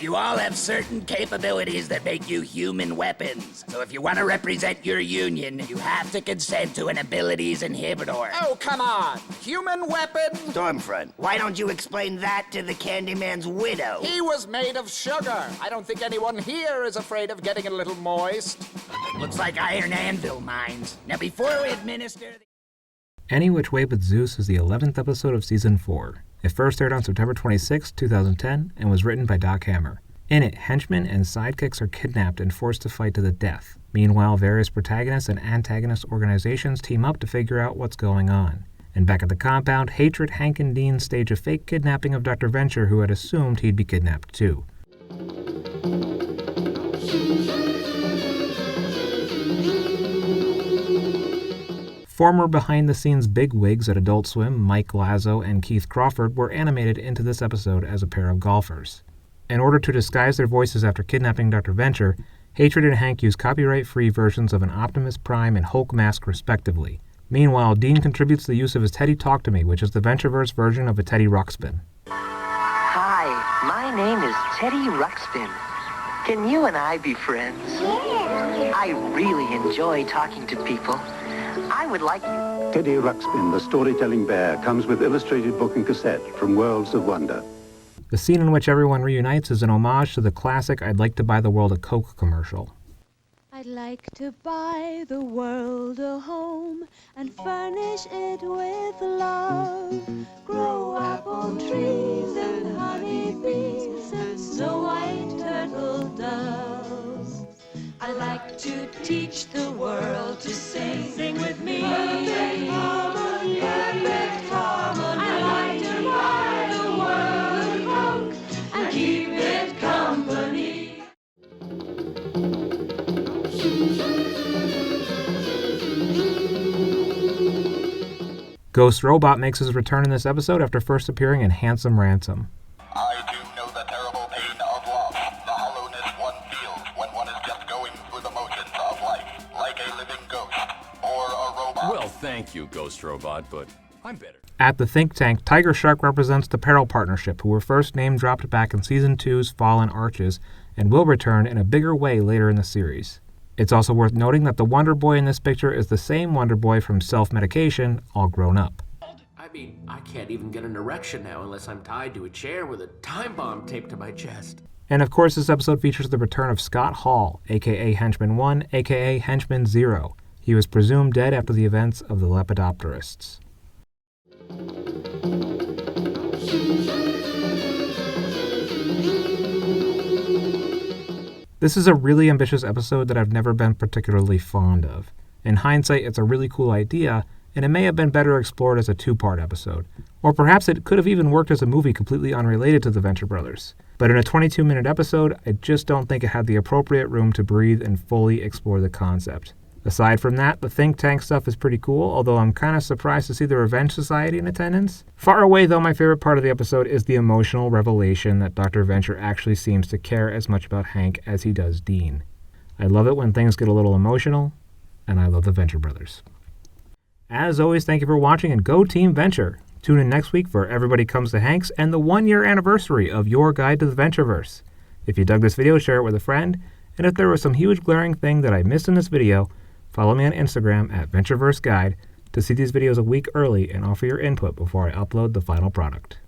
You all have certain capabilities that make you human weapons. So if you want to represent your union, you have to consent to an abilities inhibitor. Oh, come on. Human weapon? Stormfront, why don't you explain that to the Candyman's widow? He was made of sugar. I don't think anyone here is afraid of getting a little moist. Looks like iron anvil mines. Now before we administer Any Which Way But Zeus is the 11th episode of Season 4. It first aired on September 26, 2010, and was written by Doc Hammer. In it, henchmen and sidekicks are kidnapped and forced to fight to the death. Meanwhile, various protagonist and antagonist organizations team up to figure out what's going on. And back at the compound, Hatred, Hank, and Dean stage a fake kidnapping of Dr. Venture, who had assumed he'd be kidnapped too. Former behind-the-scenes bigwigs at Adult Swim, Mike Lazo and Keith Crawford, were animated into this episode as a pair of golfers. In order to disguise their voices after kidnapping Dr. Venture, Hatred and Hank use copyright-free versions of an Optimus Prime and Hulk mask respectively. Meanwhile, Dean contributes the use of his Teddy Talk to Me, which is the Ventureverse version of a Teddy Ruxpin. Hi, my name is Teddy Ruxpin. Can you and I be friends? Yeah. I really enjoy talking to people. I would like you. Teddy Ruxpin, the storytelling bear, comes with illustrated book and cassette from Worlds of Wonder. The scene in which everyone reunites is an homage to the classic I'd Like to Buy the World a Coke commercial. I'd like to buy the world a home and furnish it with love. Grow apple trees and honey bees and snow white turtle doves. I'd like to teach the world to sing. Sing with me. Perfect harmony. Perfect harmony. I'd like to buy the world a Coke and keep it company. Ghost Robot makes his return in this episode after first appearing in Handsome Ransom. I do know the terrible pain of loss, the hollowness one feels when one is just going through the motions of life, like a living ghost, or a robot. Well, thank you, Ghost Robot, but I'm better. At the think tank, Tiger Shark represents the Peril Partnership, who were first name-dropped back in Season 2's Fallen Arches, and will return in a bigger way later in the series. It's also worth noting that the Wonder Boy in this picture is the same Wonder Boy from Self-Medication, all grown up. I mean, I can't even get an erection now unless I'm tied to a chair with a time bomb taped to my chest. And of course, this episode features the return of Scott Hall, aka Henchman 1, aka Henchman 0. He was presumed dead after the events of the Lepidopterists. This is a really ambitious episode that I've never been particularly fond of. In hindsight, it's a really cool idea, and it may have been better explored as a two-part episode. Or perhaps it could have even worked as a movie completely unrelated to the Venture Brothers. But in a 22-minute episode, I just don't think it had the appropriate room to breathe and fully explore the concept. Aside from that, the think tank stuff is pretty cool, although I'm kind of surprised to see the Revenge Society in attendance. Far away, though, my favorite part of the episode is the emotional revelation that Dr. Venture actually seems to care as much about Hank as he does Dean. I love it when things get a little emotional, and I love the Venture Brothers. As always, thank you for watching, and go Team Venture! Tune in next week for Everybody Comes to Hank's and the 1-year anniversary of Your Guide to the Ventureverse. If you dug this video, share it with a friend, and if there was some huge glaring thing that I missed in this video, follow me on Instagram at Ventureverse Guide to see these videos a week early and offer your input before I upload the final product.